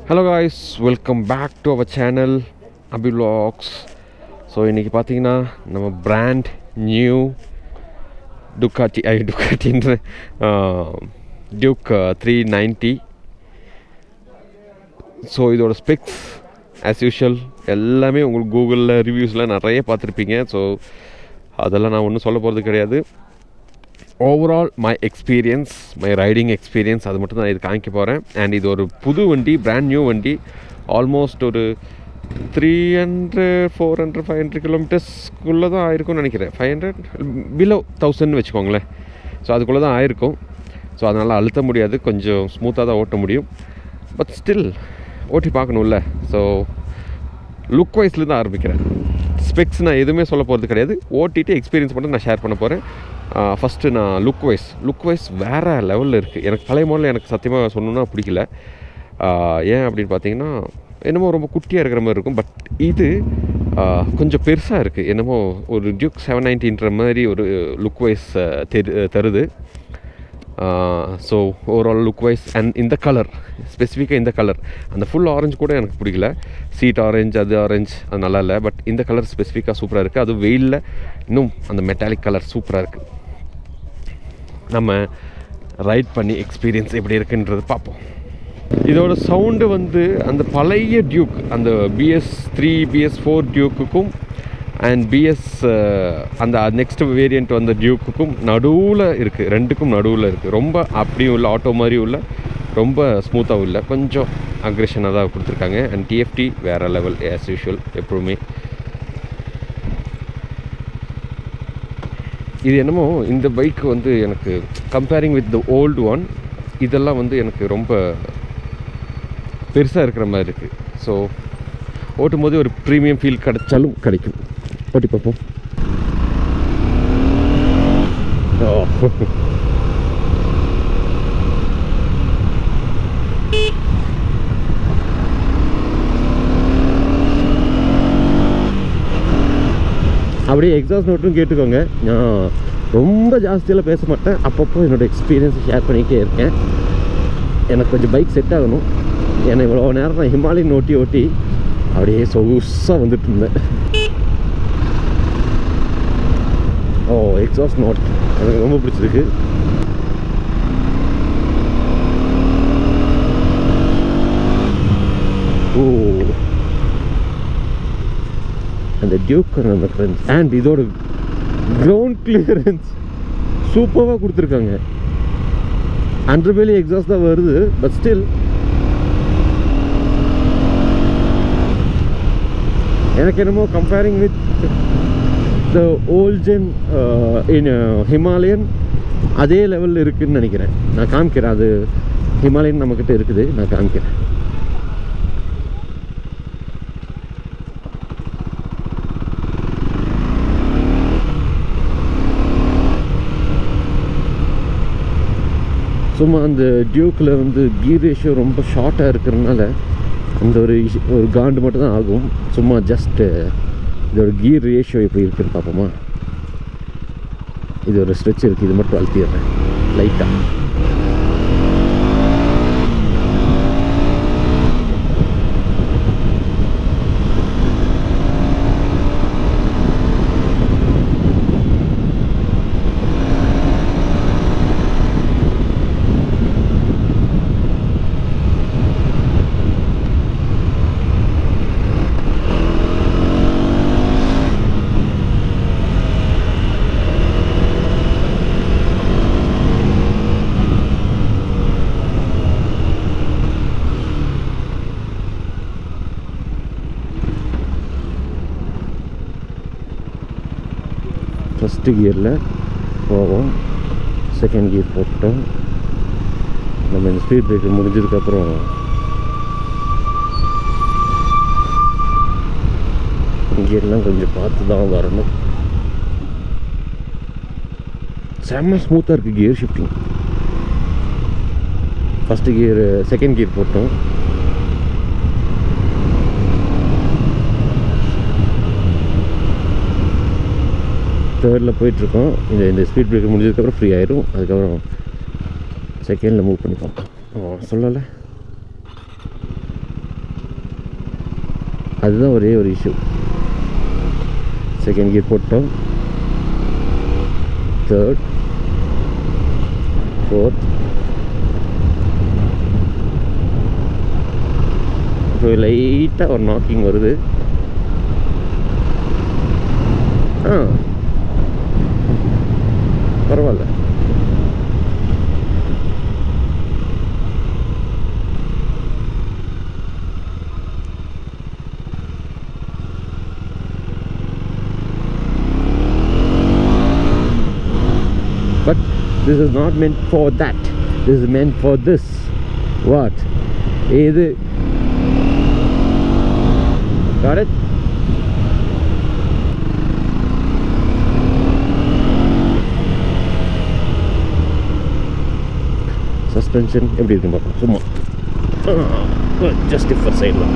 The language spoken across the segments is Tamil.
Hello guys, welcome back to our channel Abhi Vlogs. So இன்னைக்கு பார்த்தீங்கன்னா நம்ம brand new Ducati Duke 390. So இதோட ஸ்பெக்ஸ் ஆஸ் யூஷுவல் எல்லாமே உங்களுக்கு கூகுளில் ரிவ்யூஸில் நிறைய பார்த்துருப்பீங்க. ஸோ அதெல்லாம் நான் ஒன்றும் சொல்ல போகிறது கிடையாது. Overall my experience, my riding experience, அது மட்டும் தான் இது காமிக்க போகிறேன். அண்ட் இது ஒரு புது வண்டி, பிராண்ட் நியூ வண்டி. ஆல்மோஸ்ட் ஒரு 300, 400, 500 கிலோமீட்டர்ஸ்க்குள்ளே தான் ஆயிருக்கும்னு நினைக்கிறேன். 500 பிலோ 1000 வச்சுக்கோங்களேன். ஸோ அதுக்குள்ளே தான் ஆயிருக்கும். ஸோ அதனால் அழுத்த முடியாது, கொஞ்சம் ஸ்மூத்தாக தான் ஓட்ட முடியும். பட் ஸ்டில் ஓட்டி பார்க்கணும்ல. ஸோ லுக் வைஸ்லேருந்து ஆரம்பிக்கிறேன். ஸ்பெக்ஸ் நான் எதுவுமே சொல்ல போகிறது கிடையாது. ஓட்டிட்டு எக்ஸ்பீரியன்ஸ் மட்டும் நான் ஷேர் பண்ண போகிறேன். ஃபஸ்ட்டு நான் லுக் வைஸ் வேறு லெவலில் இருக்குது. எனக்கு பழைய மாடல் எனக்கு சத்தியமாக சொல்லணுன்னா பிடிக்கல. ஏன் அப்படின்னு பார்த்தீங்கன்னா என்னமோ ரொம்ப குட்டியாக இருக்கிற மாதிரி இருக்கும். பட் இது கொஞ்சம் பெருசாக இருக்குது. என்னமோ ஒரு டியூக் 790ன்ற மாதிரி ஒரு லுக் வைஸ் தருது. So overall look wise and இந்த கலர், ஸ்பெசிஃபிக்காக இந்த கலர், அந்த ஃபுல் ஆரஞ்சு கூட எனக்கு பிடிக்கல. சீட் ஆரஞ்சு, அது ஆரஞ்சு, அது நல்லா இல்லை. பட் இந்த கலர் ஸ்பெசிஃபிக்காக சூப்பராக இருக்குது. அது வெயிலில் இன்னும் அந்த மெட்டாலிக் கலர் சூப்பராக இருக்குது. நம்ம ரைட் பண்ணி எக்ஸ்பீரியன்ஸ் எப்படி இருக்குன்றது பார்ப்போம். இதோட சவுண்டு வந்து அந்த பழைய டியூக், அந்த BS3 BS4 டியூக்குக்கும் அண்ட் அந்த நெக்ஸ்ட் வேரியண்ட் வந்த டியூக்குக்கும் நடுவில் இருக்குது. ரெண்டுக்கும் நடுவில் இருக்குது. ரொம்ப அப்படியும் இல்லை, ஆட்டோ மாதிரியும் இல்லை, ரொம்ப ஸ்மூத்தாகவும் இல்லை, கொஞ்சம் அக்ரெஷனாக தான் கொடுத்துருக்காங்க. அண்ட் TFT வேறு லெவல் ஆஸ் யூஷுவல் எப்பவுமே. இது என்னமோ இந்த பைக் வந்து எனக்கு comparing with the old one, இதெல்லாம் வந்து எனக்கு ரொம்ப பெருசாக இருக்கிற மாதிரி இருக்குது. ஸோ ஓட்டும் போது ஒரு ப்ரீமியம் ஃபீல் கிடைச்சாலும் கிடைக்கும். ஓட்டி பார்ப்போம். அப்படியே எக்ஸாஸ்ட் நோட்டும் கேட்டுக்கோங்க. நான் ரொம்ப ஜாஸ்தியெல்லாம் பேச மாட்டேன். அப்பப்போ என்னோடய எக்ஸ்பீரியன்ஸை ஷேர் பண்ணிக்கிட்டே இருக்கேன். எனக்கு கொஞ்சம் பைக் செட் ஆகணும். ஏன்னா இவ்வளோ நேரம் நான் ஹிமாலயன் ஓட்டி அப்படியே சொகுசாக வந்துட்டு இருந்தேன். எக்ஸாஸ்ட் நோட் எனக்கு ரொம்ப பிடிச்சிருக்கு. அந்த டியூக் அந்த கிரன்ச் அண்ட் இதோட கிரவுண்ட் கிளியரன்ஸ் சூப்பராக கொடுத்துருக்காங்க. அண்டர்பெல்லி எக்ஸாஸ்ட் தான் வருது. பட் ஸ்டில் எனக்கு என்னமோ comparing with the old gen in Himalayan அதே லெவலில் இருக்குதுன்னு நினைக்கிறேன். நான் காமிக்கிறேன். அது ஹிமாலயன் நம்மக்கிட்ட இருக்குது, நான் காமிக்கிறேன். சும்மா அந்த டியூக்கில் வந்து கீர் ரேஷியோ ரொம்ப ஷார்ட்டாக இருக்கிறதுனால அந்த ஒரு காண்டு மட்டும் தான் ஆகும். சும்மா ஜஸ்ட்டு இதோட கீர் ரேஷியோ எப்படி இருக்குன்னு பார்ப்போமா. இது ஒரு ஸ்ட்ரெச் இருக்குது, இது மட்டும் அழுத்திடுறேன் லைட்டாக. ஃபஸ்ட்டு கியரில் போவோம், செகண்ட் கியர் போட்டோம். நம்ம இந்த ஸ்பீட் பிரேக்கர் முடிஞ்சதுக்கப்புறம் கியர்லாம் கொஞ்சம் பார்த்து தான் வரணும். செம்ம ஸ்மூத்தாக இருக்குது gear shifting. First gear second gear போட்டோம். தேர்டில் போயிட்டுருக்கோம். இந்த ஸ்பீட் பிரேக்கர் முடிஞ்சதுக்கப்புறம் ஃப்ரீ ஆயிடும். அதுக்கப்புறம் செகண்டில் மூவ் பண்ணி பார்ப்போம். சொல்லலை அதுதான் ஒரே ஒரு இஷ்யூ. செகண்ட் கியர் போட்டோம், தேர்ட், ஃபோர்த். இப்போ லைட்டாக ஒரு நாக்கிங் வருது. பரவாயில்ல. But this is not meant for that. This is meant for this. What? இது got it? சஸ்பென்ஷன் எப்படி இருக்குன்னு பார்ப்போம். சும்மா ஜஸ்ட் டிஃபர் சைடில்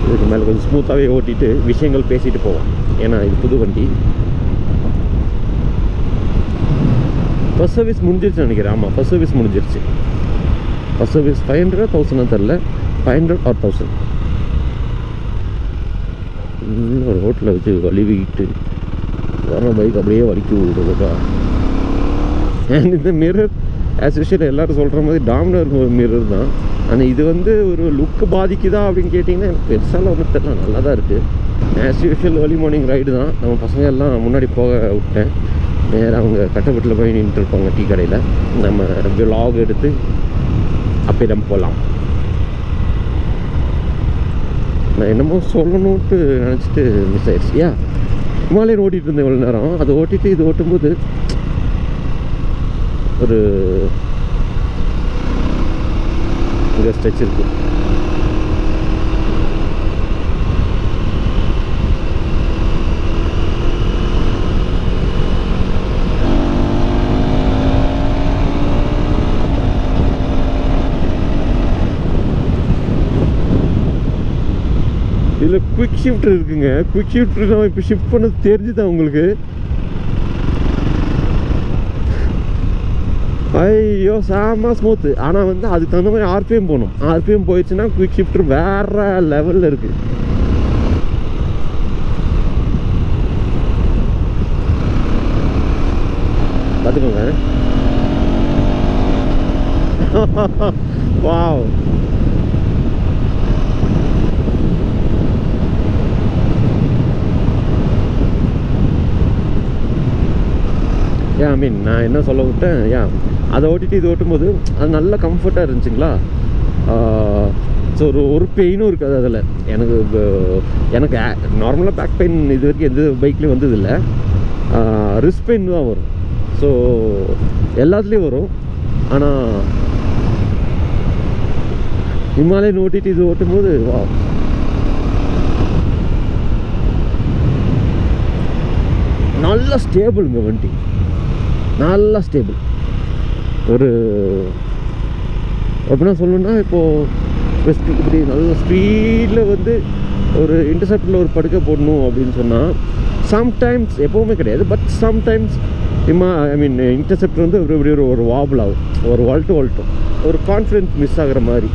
இதுக்கு மேலே கொஞ்சம் ஸ்மூத்தாகவே ஓட்டிட்டு விஷயங்கள் பேசிட்டு போவோம். ஏன்னா இது புது வண்டி. ஃபர்ஸ்ட் சர்வீஸ் முடிஞ்சிருச்சு நினைக்கிறேன். ஆமாம், ஃபர்ஸ்ட் சர்வீஸ் முடிஞ்சிருச்சு. ஃபர்ஸ்ட் சர்வீஸ் 500 1000 தெரில, 500 or 1000. ஒரு ஹோட்டலில் வச்சு கழுவிக்கிட்டு வர பைக் அப்படியே வலிக்கி விடுறதுக்கா. அண்ட் இந்த மிரர் ஆஸ் யூஷுவல் எல்லோரும் சொல்கிற மாதிரி டாமினர் மிரர் தான். ஆனால் இது வந்து ஒரு லுக்கு பாதிக்குதா அப்படின்னு கேட்டிங்கன்னா எனக்கு பெருசாலாம் ஒன்றும் தெரியல, நல்லா தான் இருக்குது. As usual early morning ride தான். நம்ம பசங்க எல்லாம் முன்னாடி போக விட்டேன். நேராக அவங்க கட்டப்பட்டில் போய் நின்றுருப்பாங்க டீ கடையில். நம்ம விலாக் எடுத்து அப்போ நம்ம போகலாம். நான் என்னமோ சொல்லணுன்ட்டு நினச்சிட்டு மிஸ் ஆயிடுச்சு. ஹிமாலயன் ஓட்டிகிட்டு இருந்தேன் இவ்வளோ நேரம். அதை ஓட்டிட்டு இது ஓட்டும்போது ஒரு இங்கே ஸ்ட்ரெச் இருக்குது. இதில் குவிக் ஷிஃப்ட் இருக்குங்க. குவிக் ஷிஃப்ட் நான் இப்போ ஷிஃப்ட் பண்ணது தெரிஞ்சுதான் உங்களுக்கு. ஐயோ செம்ம ஸ்மூத்து. ஆனால் வந்து அதுக்கு தகுந்த மாதிரி ஆர்பிஎம் போகணும். ஆர்பிஎம் போயிடுச்சுன்னா குவிக் ஷிஃப்டர் வேறு லெவலில் இருக்குது. பார்த்துக்கோங்க. வாவ், ஐ மீன் நான் என்ன சொல்ல விட்டேன், அதை ஓட்டிட்டு இது ஓட்டும்போது அது நல்ல கம்ஃபர்ட்டாக இருந்துச்சுங்களா. ஸோ ஒரு பெயினும் இருக்காது அதில். எனக்கு நார்மலாக பேக் பெயின் இது வரைக்கும் எந்த பைக்லேயும் வந்ததில்லை. ரிஸ்க் பெயின் தான் வரும். ஸோ எல்லாத்துலேயும் வரும். ஆனால் ஹிமாலயன் ஓட்டிட்டு இது ஓட்டும்போது நல்லா ஸ்டேபிளுங்க வண்டி, நல்லா ஸ்டேபிள். ஒரு எப்படின்னா சொல்லணுன்னா, இப்போது இப்படி நல்ல ஸ்பீடில் வந்து ஒரு இன்டர்செப்டில் ஒரு படுக்கை போடணும் அப்படின்னு சொன்னால் சம்டைம்ஸ், எப்போவுமே கிடையாது, but sometimes I mean interceptor வந்து இப்படி ஒரு வாபிள் ஆகும், ஒரு வல்ட்டும் ஒரு கான்ஃபிடென்ஸ் மிஸ் ஆகிற மாதிரி.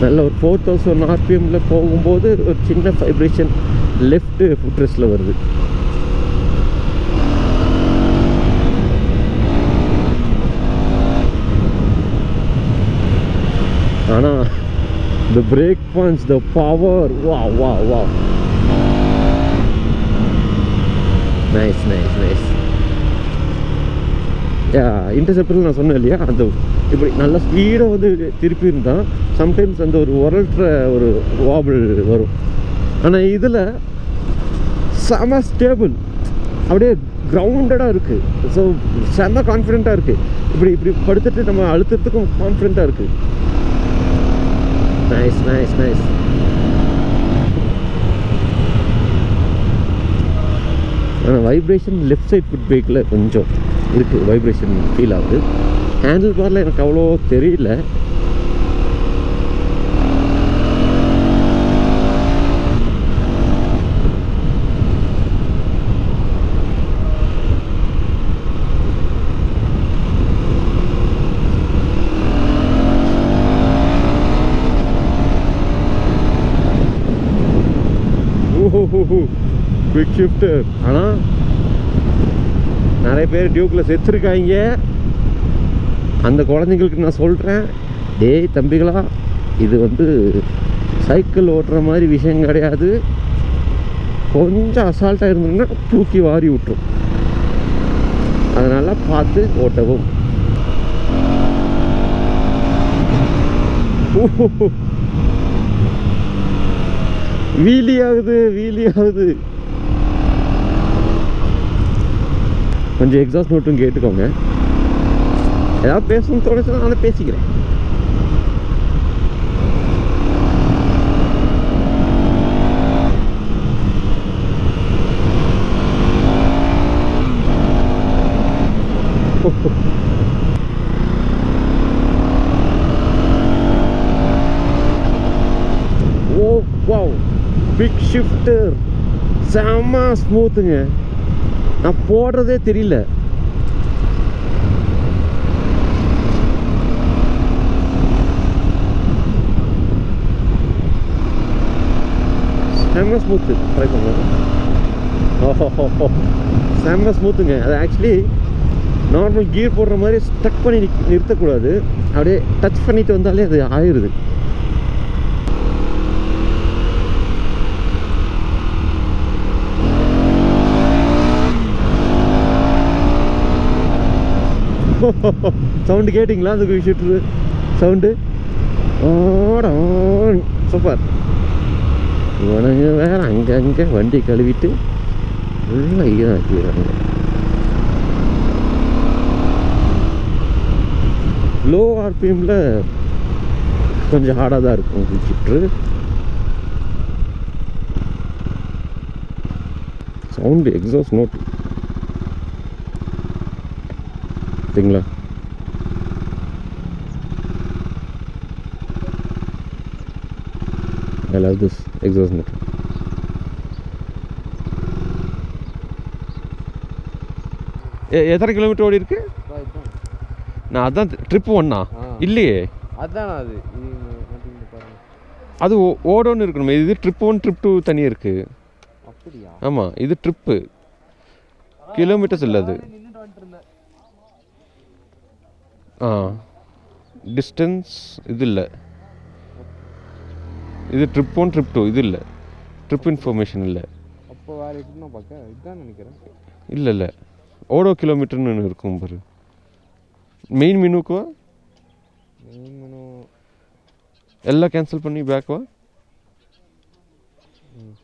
நல்ல ஒரு 4000 RPM போகும்போது ஒரு சின்ன வைப்ரேஷன் லெஃப்ட் ஃபுட் ரெஸ்ட்டில் வருது. ஆனால் the brake punch, the power, wow. Nice. இன்டர்செப்டரில் நான் சொன்னேன் இல்லையா, அந்த இப்படி நல்ல ஸ்பீடாக வந்து திருப்பி இருந்தால் சம்டைம்ஸ் அந்த ஒரு உரல்ற ஒரு வாபிள் வரும். ஆனால் இதில் செம ஸ்டேபிள், அப்படியே கிரவுண்டடாக இருக்குது. ஸோ செம கான்ஃபிடெண்ட்டாக இருக்குது. இப்படி படுத்துட்டு நம்ம அழுத்துறதுக்கும் கான்ஃபிடெண்ட்டாக இருக்குது. நைஸ். ஆனால் வைப்ரேஷன் லெஃப்ட் சைட் ஃபுட் பிரேக்கில் கொஞ்சம் இருக்குது, வைப்ரேஷன் ஃபீல் ஆகுது. ஹேண்டில் பாரில் எனக்கு அவ்வளோ தெரியல. ஷிஃப்டர். ஆனால் நிறைய பேர் டியூக்கில் செத்துருக்காங்க. அந்த குழந்தைங்களுக்கு நான் சொல்கிறேன், டேய் தம்பிகளா, இது வந்து சைக்கிள் ஓட்டுற மாதிரி விஷயம் கிடையாது. கொஞ்சம் அசால்ட்டாக இருந்தோம்னா தூக்கி வாரி விட்டுரும். அதனால் பார்த்து ஓட்டவும். வீலி ஆகுது. கொஞ்சம் எக்ஸாஸ்ட் நோட்டும் கேட்டுக்கோங்க. ஏதாவது பேசணும்னு தோணுச்சுன்னா நான் பேசிக்கிறேன். ஓ வாவ், பிக் ஷிஃப்டர், செம்ம ஸ்மூத்துங்க. நான் போடுறதே தெரியல. செம்ம ஸ்மூத்து. ட்ரை பண்ணுவோம். ஓஹோ, செம்ம ஸ்மூத்துங்க. அது ஆக்சுவலி நார்மல் கியர் போடுற மாதிரி ஸ்டக் பண்ணி நிறுத்தக்கூடாது. அப்படியே டச் பண்ணிட்டு வந்தாலே அது ஆயிடுது. சவுண்டு கேட்டிங்களா? அந்த விஷயத்து சவுண்டு சூப்பர். இவனுங்க வேற அங்கங்கே வண்டி கழுவிட்டு உள்ள ஐயா ஆக்கிடுறாங்க. லோ ஆர்பிஎம்மில் கொஞ்சம் ஹார்டாக தான் இருக்கும் ஷிஃப்ட்ரு. சவுண்டு எக்ஸாஸ்ட் நோட் சரிங்களா? I love this exhaust note. எத்தனை கிலோமீட்டர் ஓடி இருக்கு? நான் அதான் ட்ரிப்பு ஒன்றா இல்லையே. அதான் அது ஓடோன்னு இருக்கணுமே. இது ட்ரிப் 1 ட்ரிப் 2 தனியாக இருக்குது. அப்படியா? ஆமாம், இது ட்ரிப்பு கிலோமீட்டர்ஸ் இல்லை. அது டிஸ்டன்ஸ் இது இல்லை. இது ட்ரிப் 1 ட்ரிப் 2 இது இல்லை. ட்ரிப் இன்ஃபர்மேஷன் இல்லை. அப்போ வேறு எப்படின்னா பார்க்க இதுதான் நினைக்கிறேன். இல்லை ஓடோ கிலோமீட்டர்னு இருக்கும் பாரு. மெயின் மெனுக்குவா? மெயின் மெனு எல்லாம் கேன்சல் பண்ணி பேக்வா?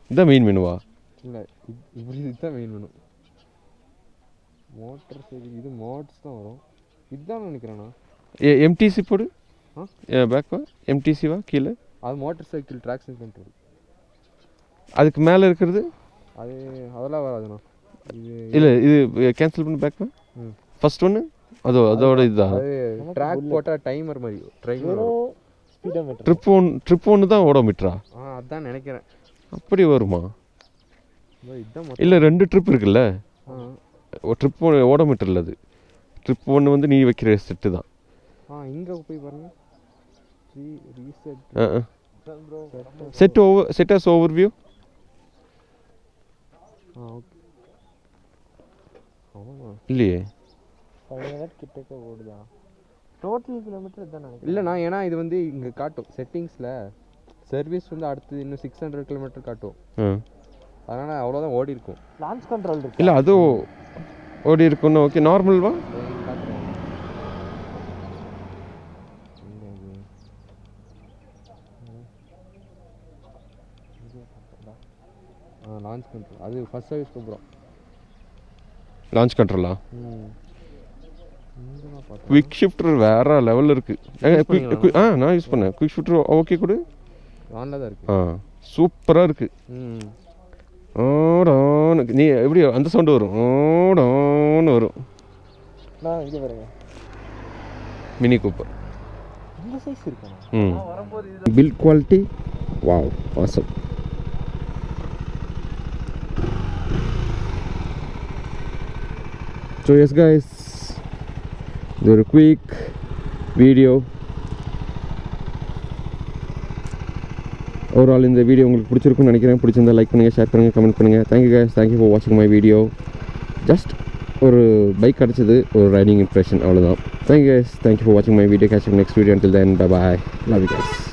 இதுதான் மெயின் மெனுவா? இல்லை, இப்படி இதுதான் மெயின் மெனு. மோட்டர் சைக்கிள் இது மோட்ஸ் தான் வரும். இதுதான் நினைக்கிறேண்ணா. எம்டிசி போடு. பேக்வா? எம்டிசிவா கீழே? அது மோட்டர் சைக்கிள் ட்ராக்ஷன் கண்ட்ரோல். அதுக்கு மேலே இருக்கிறது அது அதெல்லாம் வராதுண்ணா. இது இல்லை, இது கேன்சல் பண்ணி பேக்வா? ஃபர்ஸ்ட் ஒன்று அதோட இதுதான். அது ட்ராக் போட்டால் டைமர் மாதிரி ட்ரிப் 1 தான் ஓடோமீட்டரா? அதான் நினைக்கிறேன். அப்படி வருமா? இதுதான் இல்லை, 2 ட்ரிப் இருக்குல்ல. ட்ரிப் ஓடோமீட்டர் இல்லை. அது ட்ரிப் 1 வந்து நீ வைக்கிற செட்டு தான். இங்கே போய் பாருங்க. Set as overview. இல்லையே, கிட்டக்க ஓடுதா? டோட்டல் கிலோமீட்டர் தானே இல்லைண்ணா. ஏன்னா இது வந்து இங்கே காட்டும் செட்டிங்ஸில். சர்வீஸ் வந்து அடுத்தது இன்னும் 600 கிலோமீட்டர் காட்டும். அதனால் அவ்வளோதான் ஓடி இருக்கும். லான்ச் கண்ட்ரோல் இருக்கு. இல்லை, அது ஓடி இருக்குன்னு. ஓகே, நார்மல்வா? லான்ச் கண்ட்ரோல் அது ஃபர்ஸ்ட் சர்வீஸ் கொடுக்குறோம். லான்ச் கண்ட்ரோலா? குவிக் ஷிஃப்டர் வேற லெவலில் இருக்குது. நான் யூஸ் பண்ணேன் குவிக் ஷிஃப்டர். ஓகே கொடு. ஆன்ல தான் இருக்கு. சூப்பராக இருக்குது. நீ எப்படி அந்த சவுண்டு வரும்? ஓடோன்னு வரும். இங்கே பாருங்க, மினி கூப்பர் இந்த சைஸ் இருக்கா? Build quality wow, awesome. So yes guys, this is a quick video. Overall இந்த வீடியோ உங்களுக்கு பிடிச்சிருக்குன்னு நினைக்கிறேன். பிடிச்சிருந்தா லைக் பண்ணுங்கள், ஷேர் பண்ணுங்கள், கமெண்ட் பண்ணுங்கள். தேங்க்யூ கைஸ், தேங்க்யூ ஃபார் வாட்சிங் மை வீடியோ. ஜஸ்ட் ஒரு பைக் கிடச்சிது, ஒரு ரைடிங் இம்ப்ரெஷன், அவ்வளோதான். தேங்க்யூ கைஸ், தேங்க்யூ ஃபார் வாட்சிங் my video. Catch you next video. until then, bye bye, love you guys.